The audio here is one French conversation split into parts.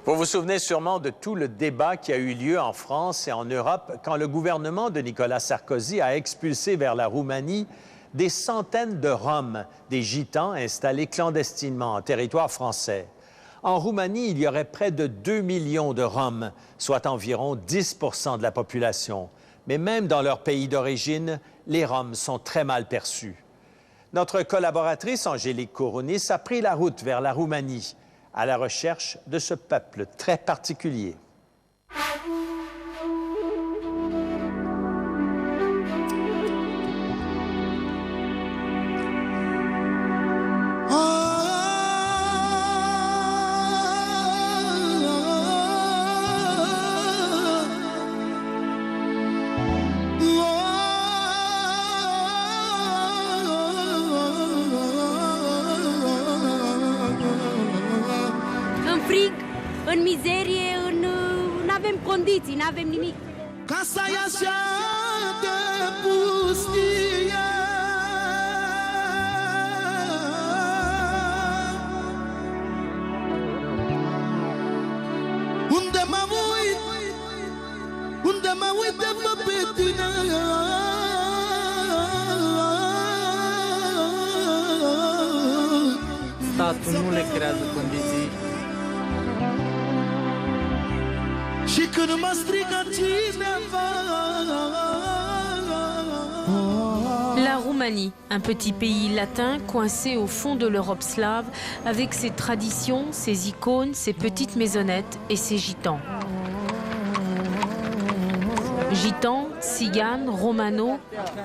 Vous vous souvenez sûrement de tout le débat qui a eu lieu en France et en Europe quand le gouvernement de Nicolas Sarkozy a expulsé vers la Roumanie des centaines de Roms, des Gitans installés clandestinement en territoire français. En Roumanie, il y aurait près de 2 millions de Roms, soit environ 10 de la population. Mais même dans leur pays d'origine, les Roms sont très mal perçus. Notre collaboratrice Angélique Kourounis a pris la route vers la Roumanie à la recherche de ce peuple très particulier. În mizerie, nu avem condiții, nu avem nimic. Casa e așa de pustie. Unde mă uit de vă pe tine. Statul nu le creează condiții. La Roumanie, un petit pays latin coincé au fond de l'Europe slave, avec ses traditions, ses icônes, ses petites maisonnettes et ses gitans. Gitans, Tziganes, Romano,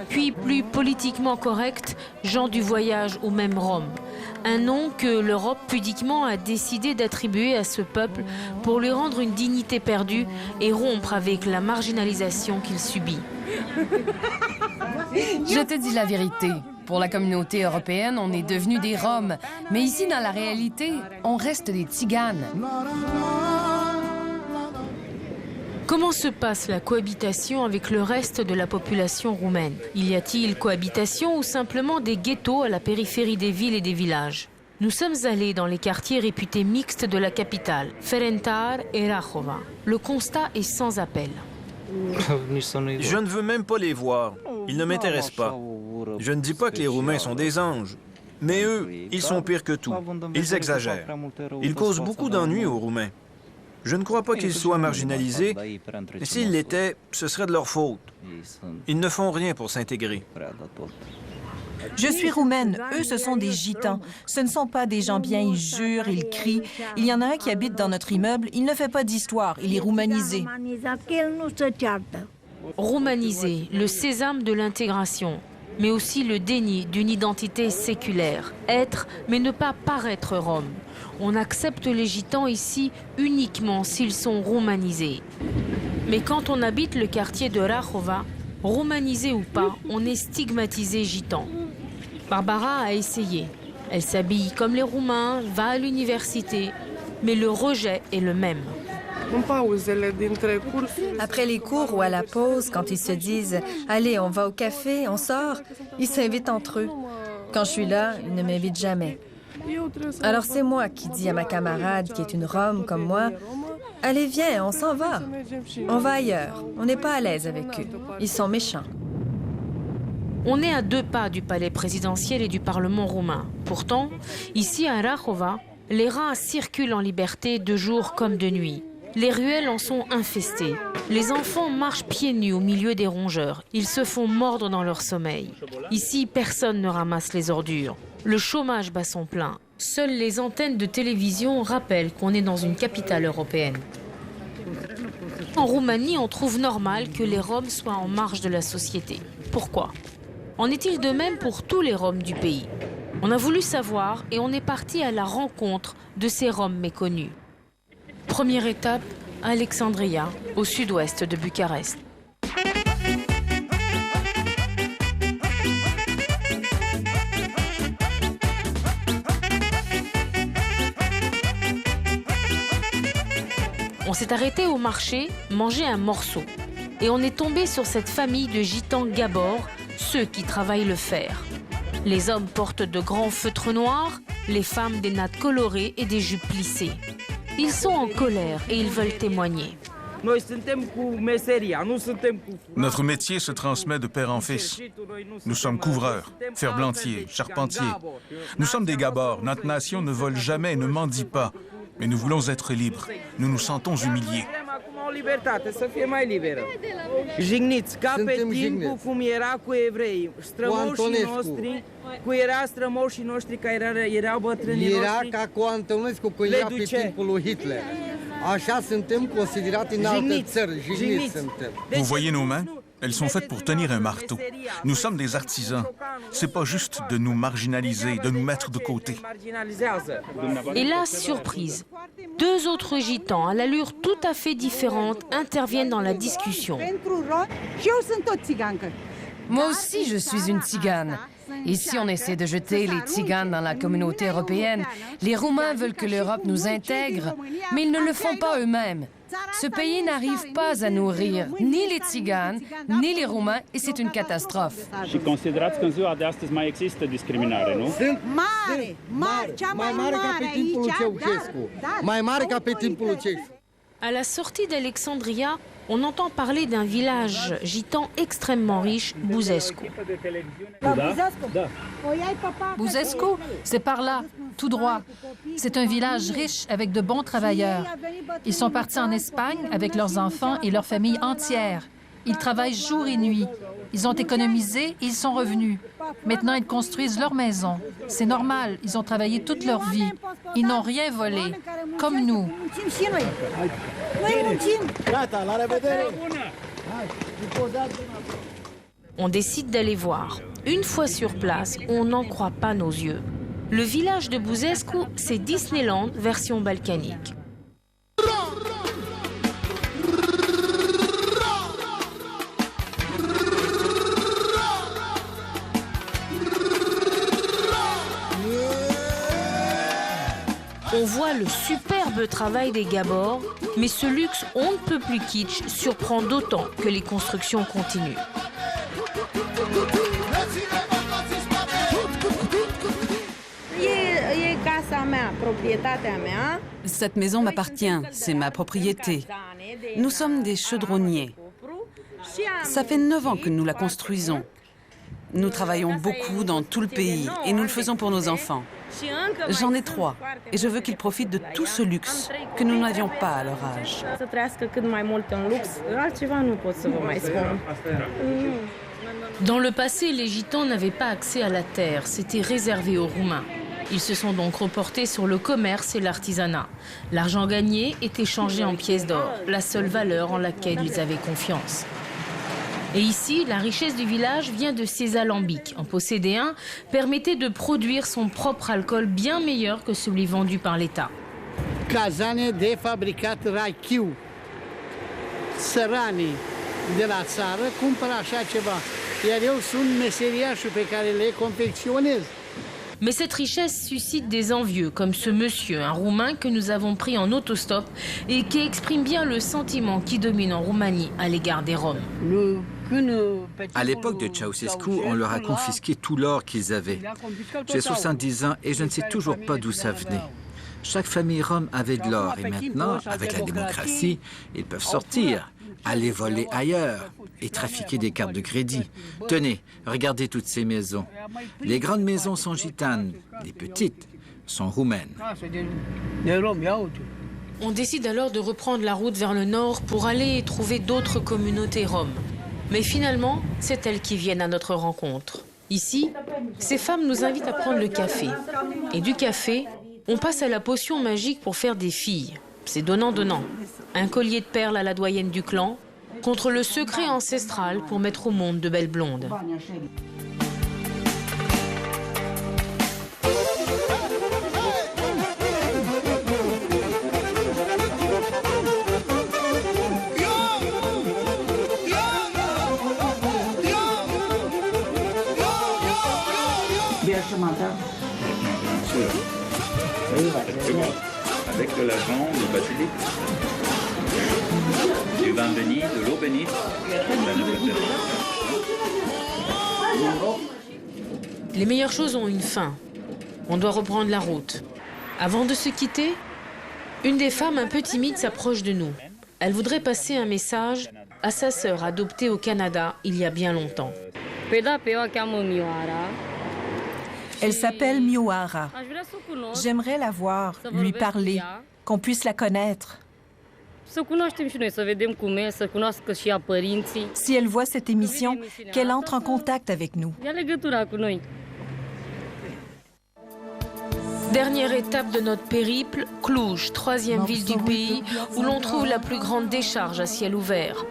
puis plus politiquement correct, gens du voyage ou même Roms. Un nom que l'Europe pudiquement a décidé d'attribuer à ce peuple pour lui rendre une dignité perdue et rompre avec la marginalisation qu'il subit. Je te dis la vérité. Pour la communauté européenne, on est devenus des Roms. Mais ici, dans la réalité, on reste des Tziganes. Comment se passe la cohabitation avec le reste de la population roumaine? Y a-t-il cohabitation ou simplement des ghettos à la périphérie des villes et des villages? Nous sommes allés dans les quartiers réputés mixtes de la capitale, Ferentar et Rahova. Le constat est sans appel. Je ne veux même pas les voir. Ils ne m'intéressent pas. Je ne dis pas que les Roumains sont des anges. Mais eux, ils sont pires que tout. Ils exagèrent. Ils causent beaucoup d'ennuis aux Roumains. Je ne crois pas qu'ils soient marginalisés, et s'ils l'étaient, ce serait de leur faute. Ils ne font rien pour s'intégrer. Je suis roumaine, eux ce sont des gitans. Ce ne sont pas des gens bien, ils jurent, ils crient. Il y en a un qui habite dans notre immeuble, il ne fait pas d'histoire, il est roumanisé. Roumanisé, le sésame de l'intégration, mais aussi le déni d'une identité séculaire. Être, mais ne pas paraître rome. On accepte les gitans ici uniquement s'ils sont roumanisés. Mais quand on habite le quartier de Rahova, roumanisé ou pas, on est stigmatisé gitan. Barbara a essayé. Elle s'habille comme les Roumains, va à l'université, mais le rejet est le même. Après les cours ou à la pause, quand ils se disent « Allez, on va au café, on sort », ils s'invitent entre eux. Quand je suis là, ils ne m'invitent jamais. Alors c'est moi qui dis à ma camarade, qui est une Rome comme moi, « Allez, viens, on s'en va. On va ailleurs. On n'est pas à l'aise avec eux. Ils sont méchants. » On est à 2 pas du palais présidentiel et du Parlement roumain. Pourtant, ici à Rahova, les rats circulent en liberté de jour comme de nuit. Les ruelles en sont infestées. Les enfants marchent pieds nus au milieu des rongeurs. Ils se font mordre dans leur sommeil. Ici, personne ne ramasse les ordures. Le chômage bat son plein. Seules les antennes de télévision rappellent qu'on est dans une capitale européenne. En Roumanie, on trouve normal que les Roms soient en marge de la société. Pourquoi? En est-il de même pour tous les Roms du pays? On a voulu savoir et on est parti à la rencontre de ces Roms méconnus. Première étape, Alexandria, au sud-ouest de Bucarest. On s'est arrêté au marché, manger un morceau. Et on est tombé sur cette famille de gitans Gabor, ceux qui travaillent le fer. Les hommes portent de grands feutres noirs, les femmes des nattes colorées et des jupes plissées. Ils sont en colère et ils veulent témoigner. Notre métier se transmet de père en fils. Nous sommes couvreurs, ferblantiers, charpentiers. Nous sommes des gabords. Notre nation ne vole jamais et ne mendie pas. Mais nous voulons être libres. Nous nous sentons humiliés. Jigniți, ca pe timpul cum era cu evrei, strămoșii noștri, era strămoșii noștri care erau bătrânii noștri. Era ca cu Antonescu, că era pe timpul lui Hitler. Așa suntem considerați în alte țări, jigniți suntem. Vous voyez nos mains? Elles sont faites pour tenir un marteau. Nous sommes des artisans. C'est pas juste de nous marginaliser, de nous mettre de côté. Et là, surprise, deux autres gitans à l'allure tout à fait différente interviennent dans la discussion. Moi aussi, je suis une tzigane. Ici, on essaie de jeter les tziganes dans la communauté européenne. Les Roumains veulent que l'Europe nous intègre, mais ils ne le font pas eux-mêmes. Ce pays n'arrive pas à nourrir ni les tziganes, ni les Roumains, et c'est une catastrophe. Și considerați că în ziua de astăzi mai există discriminare, nu? Mai mare ca pe timpul lui Ceaușescu. Mai mare ca pe timpul lui Ceaușescu. À la sortie d'Alexandria, on entend parler d'un village gitan extrêmement riche, Buzescu. Buzescu, c'est par là, tout droit. C'est un village riche avec de bons travailleurs. Ils sont partis en Espagne avec leurs enfants et leur famille entière. Ils travaillent jour et nuit. Ils ont économisé et ils sont revenus. Maintenant, ils construisent leur maison. C'est normal, ils ont travaillé toute leur vie. Ils n'ont rien volé, comme nous. On décide d'aller voir. Une fois sur place, on n'en croit pas nos yeux. Le village de Buzescu, c'est Disneyland version balkanique. On voit le superbe travail des gabords, mais ce luxe on ne peut plus kitsch surprend d'autant que les constructions continuent. Cette maison m'appartient, c'est ma propriété. Nous sommes des chaudronniers. Ça fait 9 ans que nous la construisons. Nous travaillons beaucoup dans tout le pays et nous le faisons pour nos enfants. J'en ai 3 et je veux qu'ils profitent de tout ce luxe que nous n'avions pas à leur âge. Dans le passé, les Gitans n'avaient pas accès à la terre, c'était réservé aux Roumains. Ils se sont donc reportés sur le commerce et l'artisanat. L'argent gagné est échangé en pièces d'or, la seule valeur en laquelle ils avaient confiance. Et ici, la richesse du village vient de ces alambics. En posséder un permettait de produire son propre alcool bien meilleur que celui vendu par l'État. Cazane de fabricat rachiu. Săranii de la țară cumpără așa ceva. Iar eu sunt meseriașul pe care le confecționez. Mais cette richesse suscite des envieux, comme ce monsieur, un Roumain que nous avons pris en autostop et qui exprime bien le sentiment qui domine en Roumanie à l'égard des Roms. À l'époque de Ceausescu, on leur a confisqué tout l'or qu'ils avaient. J'ai 70 ans et je ne sais toujours pas d'où ça venait. Chaque famille rome avait de l'or et maintenant, avec la démocratie, ils peuvent sortir, aller voler ailleurs et trafiquer des cartes de crédit. Tenez, regardez toutes ces maisons. Les grandes maisons sont gitanes, les petites sont roumaines. On décide alors de reprendre la route vers le nord pour aller trouver d'autres communautés roms. Mais finalement, c'est elles qui viennent à notre rencontre. Ici, ces femmes nous invitent à prendre le café. Et du café, on passe à la potion magique pour faire des filles. C'est donnant-donnant. Un collier de perles à la doyenne du clan contre le secret ancestral pour mettre au monde de belles blondes. Avec de l'agent, du basilic, du vin béni, de l'eau bénite, Les meilleures choses ont une fin. On doit reprendre la route. Avant de se quitter, Une des femmes un peu timides s'approche de nous. Elle voudrait passer un message à sa sœur adoptée au Canada il y a bien longtemps. Elle s'appelle Mioara. J'aimerais la voir, lui parler, qu'on puisse la connaître. Si elle voit cette émission, qu'elle entre en contact avec nous. Dernière étape de notre périple, Cluj, 3e ville du pays, où l'on trouve la plus grande décharge à ciel ouvert.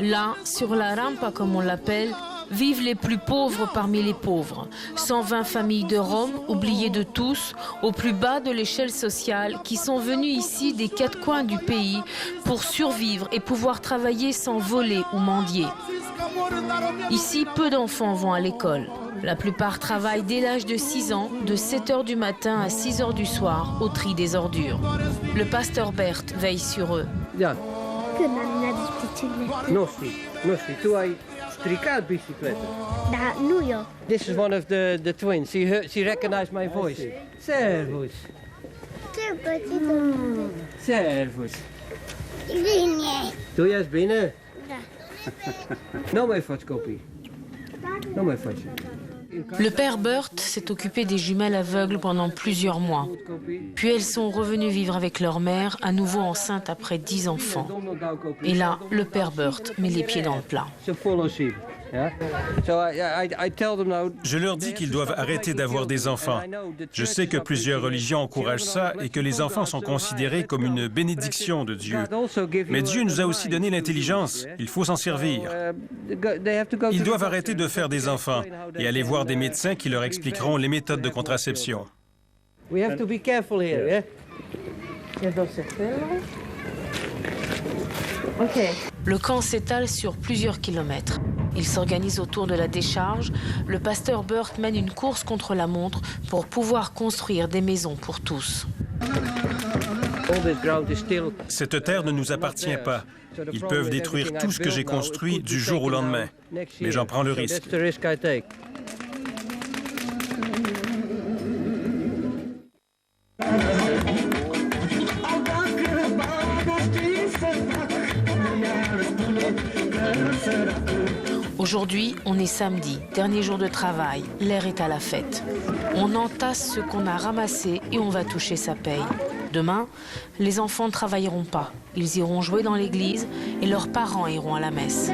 Là, sur la rampa comme on l'appelle, vivent les plus pauvres parmi les pauvres. 120 familles de Roms, oubliées de tous, au plus bas de l'échelle sociale, qui sont venues ici des 4 coins du pays pour survivre et pouvoir travailler sans voler ou mendier. Ici, peu d'enfants vont à l'école. La plupart travaillent dès l'âge de 6 ans, de 7 h du matin à 6 h du soir, au tri des ordures. Le pasteur Bert veille sur eux. stricat bicicleta. Nu eu. This is one of the twins. She recognized my voice. Servus. Servus. Bine. Tu ești bine? Da. Nu mai faci copii. Nu mai faci. Le père Bert s'est occupé des jumelles aveugles pendant plusieurs mois. Puis elles sont revenues vivre avec leur mère, à nouveau enceinte après 10 enfants. Et là, le père Bert met les pieds dans le plat. Je leur dis qu'ils doivent arrêter d'avoir des enfants. Je sais que plusieurs religions encouragent ça et que les enfants sont considérés comme une bénédiction de Dieu. Mais Dieu nous a aussi donné l'intelligence. Il faut s'en servir. Ils doivent arrêter de faire des enfants et aller voir des médecins qui leur expliqueront les méthodes de contraception. Le camp s'étale sur plusieurs kilomètres. Il s'organise autour de la décharge. Le pasteur Bert mène une course contre la montre pour pouvoir construire des maisons pour tous. Cette terre ne nous appartient pas. Ils peuvent détruire tout ce que j'ai construit du jour au lendemain. Mais j'en prends le risque. Aujourd'hui, on est samedi, dernier jour de travail, l'air est à la fête. On entasse ce qu'on a ramassé et on va toucher sa paye. Demain, les enfants ne travailleront pas. Ils iront jouer dans l'église et leurs parents iront à la messe.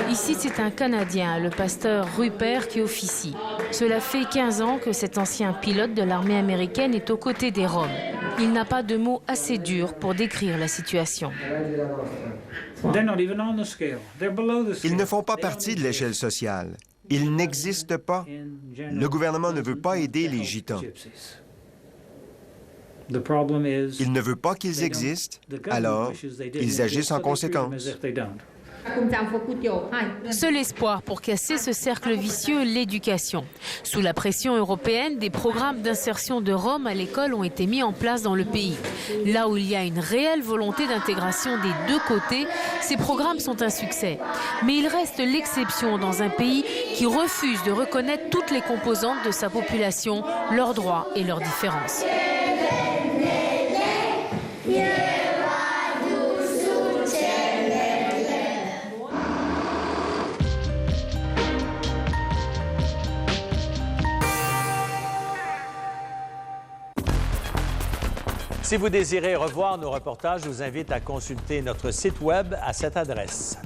Ici, c'est un Canadien, le pasteur Rupert, qui officie. Cela fait 15 ans que cet ancien pilote de l'armée américaine est aux côtés des Roms. Il n'a pas de mots assez durs pour décrire la situation. Ils ne font pas partie de l'échelle sociale. Ils n'existent pas. Le gouvernement ne veut pas aider les Gitans. Il ne veut pas qu'ils existent, alors ils agissent en conséquence. Seul espoir pour casser ce cercle vicieux, l'éducation. Sous la pression européenne, des programmes d'insertion de Roms à l'école ont été mis en place dans le pays. Là où il y a une réelle volonté d'intégration des deux côtés, ces programmes sont un succès. Mais il reste l'exception dans un pays qui refuse de reconnaître toutes les composantes de sa population, leurs droits et leurs différences. Si vous désirez revoir nos reportages, je vous invite à consulter notre site web à cette adresse.